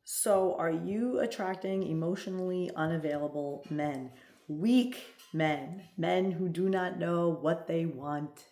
So, are you attracting emotionally unavailable men? Weak men, men who do not know what they want.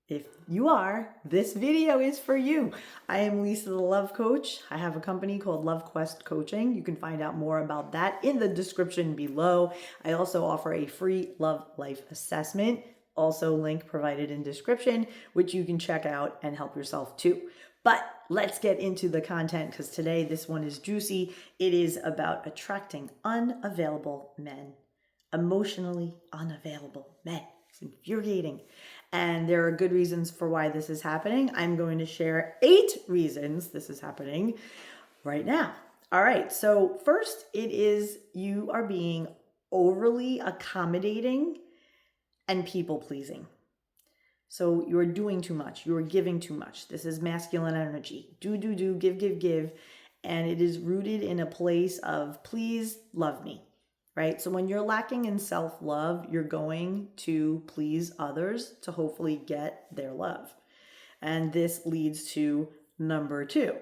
If you are, this video is for you. I am Lisa, the Love Coach. I have a company called LoveQuest Coaching. You can find out more about that in the description below. I also offer a free love life assessment, also link provided in description, which you can check out and help yourself too. But let's get into the content because today this one is juicy. It is about attracting unavailable men, emotionally unavailable men. It's infuriating. And there are good reasons for why this is happening. I'm going to share 8 reasons this is happening right now. All right. So, first, it is you are being overly accommodating and people pleasing. So, you're doing too much. You're giving too much. This is masculine energy. Do, give. And it is rooted in a place of please love me. Right? So when you're lacking in self-love, you're going to please others to hopefully get their love. And this leads to number 2,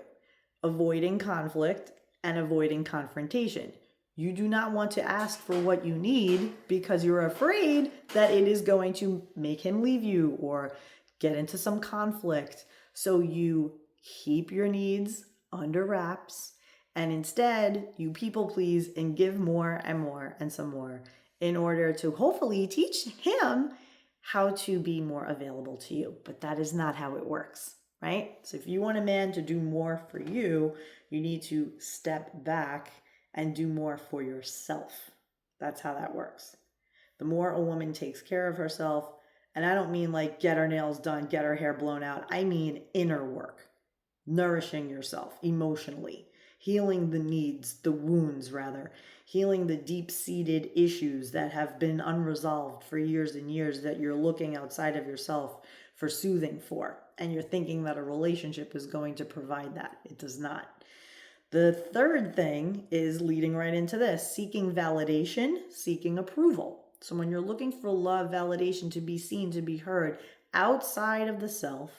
avoiding conflict and avoiding confrontation. You do not want to ask for what you need because you're afraid that it is going to make him leave you or get into some conflict. So you keep your needs under wraps. And instead, you people please and give more and more and some more in order to hopefully teach him how to be more available to you. But that is not how it works, right? So if you want a man to do more for you, you need to step back and do more for yourself. That's how that works. The more a woman takes care of herself, and I don't mean like get her nails done, get her hair blown out. I mean inner work, nourishing yourself emotionally, healing the needs, the wounds rather, healing the deep-seated issues that have been unresolved for years and years that you're looking outside of yourself for soothing for. And you're thinking that a relationship is going to provide that. It does not. The third thing is leading right into this, seeking validation, seeking approval. So when you're looking for love, validation, to be seen, to be heard outside of the self,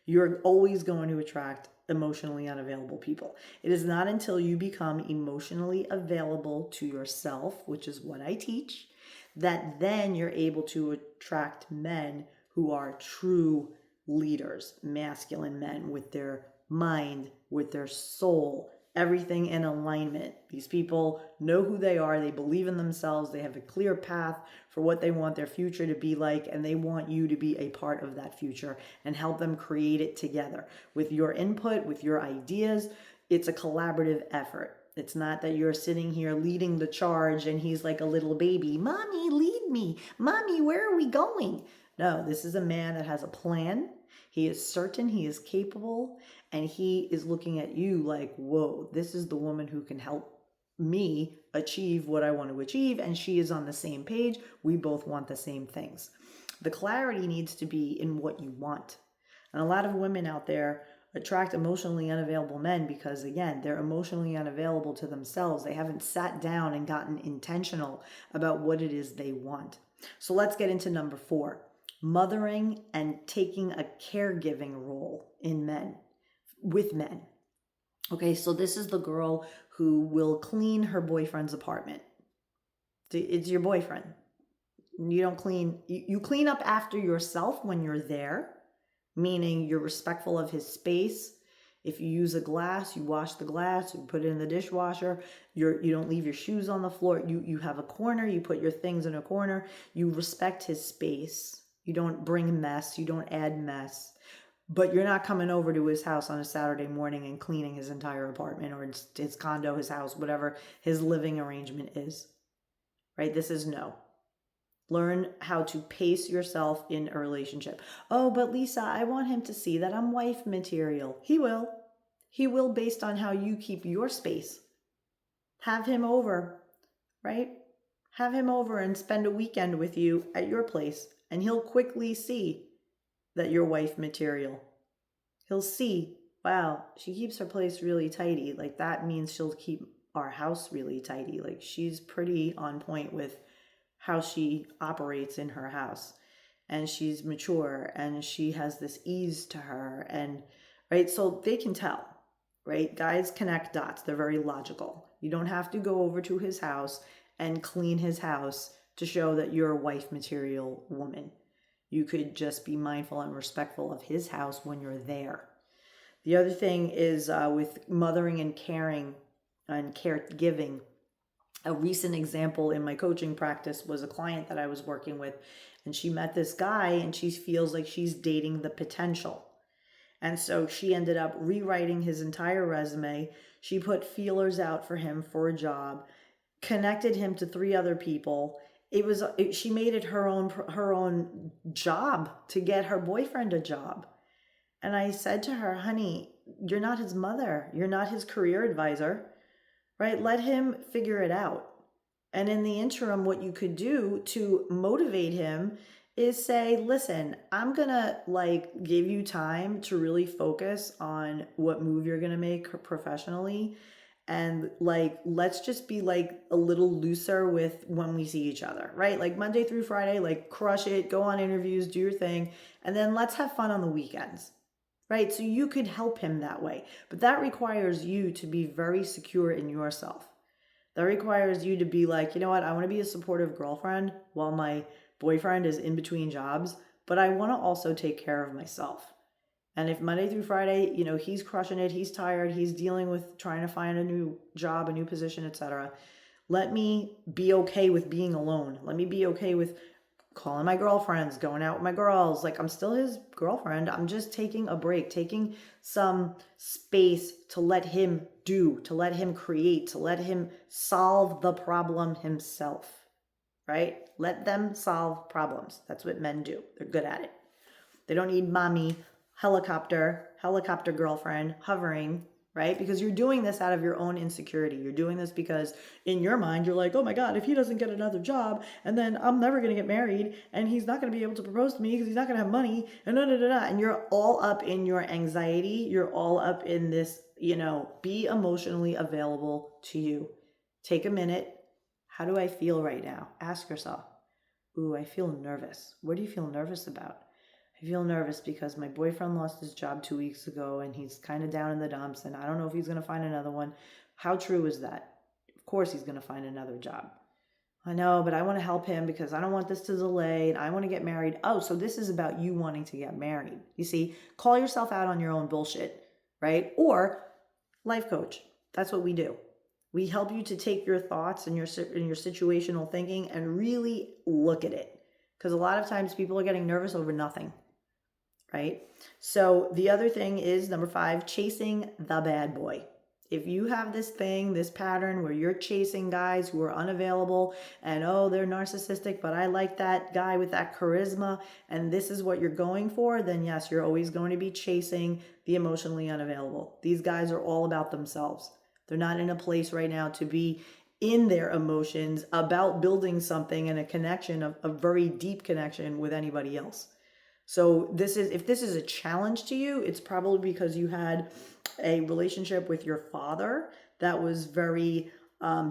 you're always going to attract emotionally unavailable people. It is not until you become emotionally available to yourself, which is what I teach, that then you're able to attract men who are true leaders, masculine men with their mind, with their soul, everything in alignment. These people know who they are, they believe in themselves, they have a clear path for what they want their future to be like, and they want you to be a part of that future and help them create it together with your input, with your ideas. It's a collaborative effort. It's not that you're sitting here leading the charge and he's like a little baby. Mommy, lead me. Mommy, where are we going? No, this is a man that has a plan. He is certain, he is capable, and he is looking at you like, whoa, this is the woman who can help me achieve what I want to achieve, and she is on the same page. We both want the same things. The clarity needs to be in what you want. And a lot of women out there attract emotionally unavailable men because, again, they're emotionally unavailable to themselves. They haven't sat down and gotten intentional about what it is they want. So let's get into number 4. Mothering and taking a caregiving role in men, with men. Okay, so this is the girl who will clean her boyfriend's apartment. It's your boyfriend. You don't clean, you clean up after yourself when you're there, meaning you're respectful of his space. If you use a glass, you wash the glass, you put it in the dishwasher. You don't leave your shoes on the floor. You have a corner, you put your things in a corner. You respect his space. You don't bring mess, you don't add mess. But you're not coming over to his house on a Saturday morning and cleaning his entire apartment or his condo, his house, whatever his living arrangement is. Right? This is no. Learn how to pace yourself in a relationship. Oh, but Lisa, I want him to see that I'm wife material. He will. He will, based on how you keep your space. Have him over, right? Have him over and spend a weekend with you at your place, and he'll quickly see that you're wife material. He'll see, wow, she keeps her place really tidy. Like that means she'll keep our house really tidy. Like she's pretty on point with how she operates in her house. And she's mature and she has this ease to her. And right, so they can tell. right? Guys connect dots. They're very logical. You don't have to go over to his house and clean his house to show that you're a wife material woman. You could just be mindful and respectful of his house when you're there. The other thing is with mothering and caring and caregiving. A recent example in my coaching practice was a client that I was working with, and she met this guy and she feels like she's dating the potential. And so she ended up rewriting his entire resume. She put feelers out for him for a job, connected him to 3 other people. She made it her own job to get her boyfriend a job. And I said to her, honey, you're not his mother. You're not his career advisor, right? Let him figure it out. And in the interim, what you could do to motivate him is say, listen, I'm going to give you time to really focus on what move you're going to make professionally. And let's just be a little looser with when we see each other, right? Like Monday through Friday, crush it, go on interviews, do your thing. And then let's have fun on the weekends, right? So you could help him that way. But that requires you to be very secure in yourself. That requires you to be like, you know what? I want to be a supportive girlfriend while my boyfriend is in between jobs, but I want to also take care of myself. And if Monday through Friday, he's crushing it, he's tired, he's dealing with trying to find a new job, a new position, etc. Let me be okay with being alone. Let me be okay with calling my girlfriends, going out with my girls. I'm still his girlfriend. I'm just taking a break, taking some space to let him do, to let him create, to let him solve the problem himself, right? Let them solve problems. That's what men do. They're good at it. They don't need mommy, helicopter girlfriend hovering, right? Because you're doing this out of your own insecurity. You're doing this because in your mind, you're like, oh my God, if he doesn't get another job, and then I'm never going to get married, and he's not going to be able to propose to me because he's not going to have money, and and you're all up in your anxiety. You're all up in this, be emotionally available to you. Take a minute. How do I feel right now? Ask yourself. Ooh, I feel nervous. What do you feel nervous about? I feel nervous because my boyfriend lost his job 2 weeks ago and he's kind of down in the dumps and I don't know if he's going to find another one. How true is that? Of course he's going to find another job. I know, but I want to help him because I don't want this to delay and I want to get married. Oh, so this is about you wanting to get married. You see, call yourself out on your own bullshit, right? Or life coach. That's what we do. We help you to take your thoughts and your situational thinking and really look at it. Because a lot of times people are getting nervous over nothing. Right? So the other thing is number 5, chasing the bad boy. If you have this pattern where you're chasing guys who are unavailable and, oh, they're narcissistic, but I like that guy with that charisma and this is what you're going for, then yes, you're always going to be chasing the emotionally unavailable. These guys are all about themselves. They're not in a place right now to be in their emotions about building something and a connection, a very deep connection with anybody else. So if this is a challenge to you, it's probably because you had a relationship with your father that was very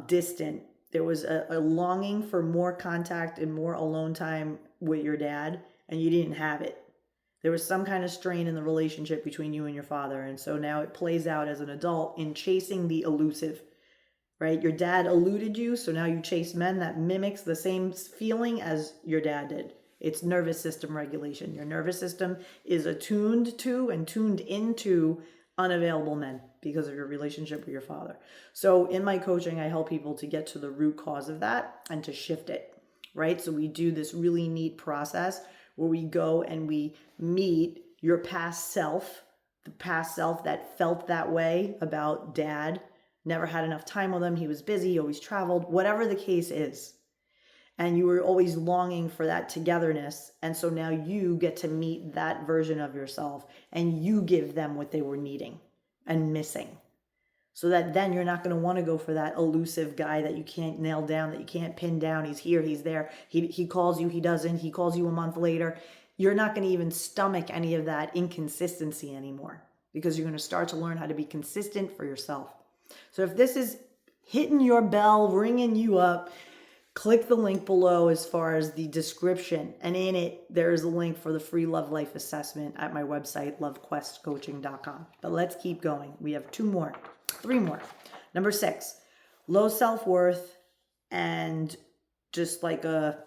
distant. There was a longing for more contact and more alone time with your dad, and you didn't have it. There was some kind of strain in the relationship between you and your father, and so now it plays out as an adult in chasing the elusive, right? Your dad eluded you, so now you chase men that mimics the same feeling as your dad did. It's nervous system regulation. Your nervous system is attuned to and tuned into unavailable men because of your relationship with your father. So in my coaching, I help people to get to the root cause of that and to shift it, right? So we do this really neat process where we go and we meet your past self, the past self that felt that way about dad, never had enough time with him, he was busy, always traveled, whatever the case is. And you were always longing for that togetherness. And so now you get to meet that version of yourself and you give them what they were needing and missing. So that then you're not going to want to go for that elusive guy that you can't nail down, that you can't pin down. He's here, he's there. He calls you, he doesn't. He calls you a month later. You're not going to even stomach any of that inconsistency anymore because you're going to start to learn how to be consistent for yourself. So if this is hitting your bell, ringing you up, Click the link below as far as the description, and in it there is a link for the free love life assessment at my website, LoveQuestCoaching.com. But let's keep going. We have three more. Number 6, low self-worth and just like a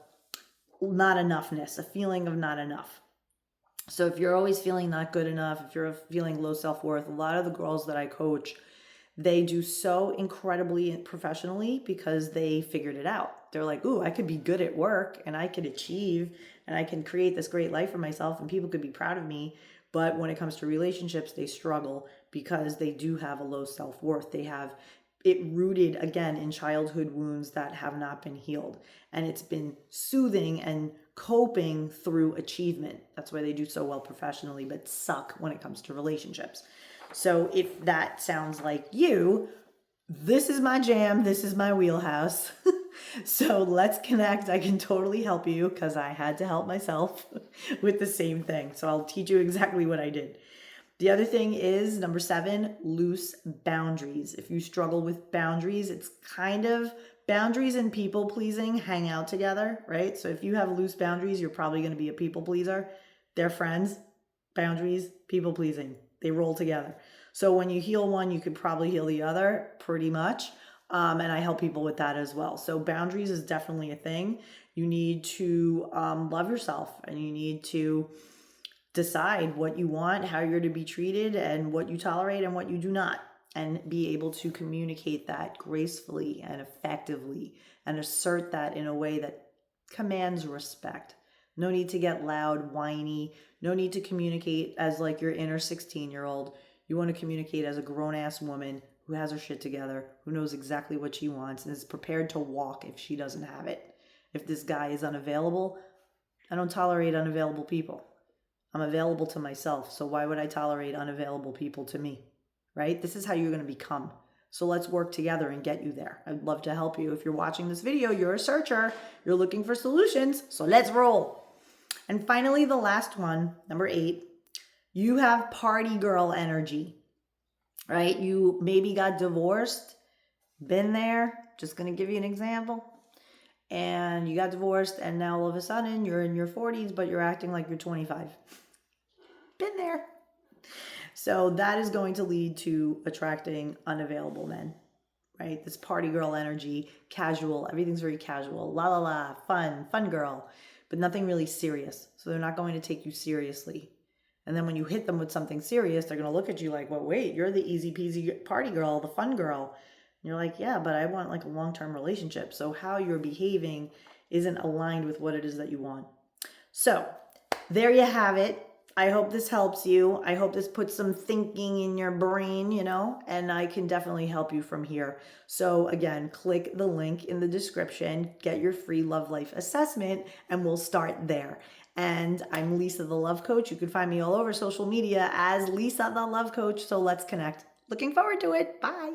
not enoughness, a feeling of not enough. So if you're always feeling not good enough, if you're feeling low self-worth, a lot of the girls that I coach, they do so incredibly professionally because they figured it out. They're like, ooh, I could be good at work and I could achieve and I can create this great life for myself and people could be proud of me. But when it comes to relationships, they struggle because they do have a low self-worth. They have it rooted, again, in childhood wounds that have not been healed. And it's been soothing and coping through achievement. That's why they do so well professionally, but suck when it comes to relationships. So if that sounds like you, this is my jam. This is my wheelhouse. So let's connect. I can totally help you because I had to help myself with the same thing. So I'll teach you exactly what I did. The other thing is, number 7, loose boundaries. If you struggle with boundaries, it's kind of boundaries and people pleasing hang out together, right? So if you have loose boundaries, you're probably going to be a people pleaser. They're friends. Boundaries, people pleasing. They roll together. So when you heal one, you could probably heal the other pretty much. And I help people with that as well. So boundaries is definitely a thing. You need to love yourself and you need to decide what you want, how you're to be treated, and what you tolerate and what you do not, and be able to communicate that gracefully and effectively and assert that in a way that commands respect. No need to get loud, whiny. No need to communicate as like your inner 16-year-old. You want to communicate as a grown-ass woman who has her shit together, who knows exactly what she wants and is prepared to walk if she doesn't have it. If this guy is unavailable, I don't tolerate unavailable people. I'm available to myself, so why would I tolerate unavailable people to me, right? This is how you're going to become. So let's work together and get you there. I'd love to help you. If you're watching this video, you're a searcher, you're looking for solutions, so let's roll. And finally, the last one, number 8, you have party girl energy, right? You maybe got divorced, been there, just going to give you an example. And you got divorced and now all of a sudden you're in your 40s, but you're acting like you're 25. Been there. So that is going to lead to attracting unavailable men, right? This party girl energy, casual, everything's very casual. La la la, fun girl, but nothing really serious. So they're not going to take you seriously. And then when you hit them with something serious, they're going to look at you like, well, wait, you're the easy peasy party girl, the fun girl. And you're like, yeah, but I want like a long-term relationship. So how you're behaving isn't aligned with what it is that you want. So there you have it. I hope this helps you. I hope this puts some thinking in your brain, and I can definitely help you from here. So again, click the link in the description, get your free love life assessment, and we'll start there. And I'm Lisa the Love Coach. You can find me all over social media as Lisa the Love Coach. So let's connect. Looking forward to it. Bye.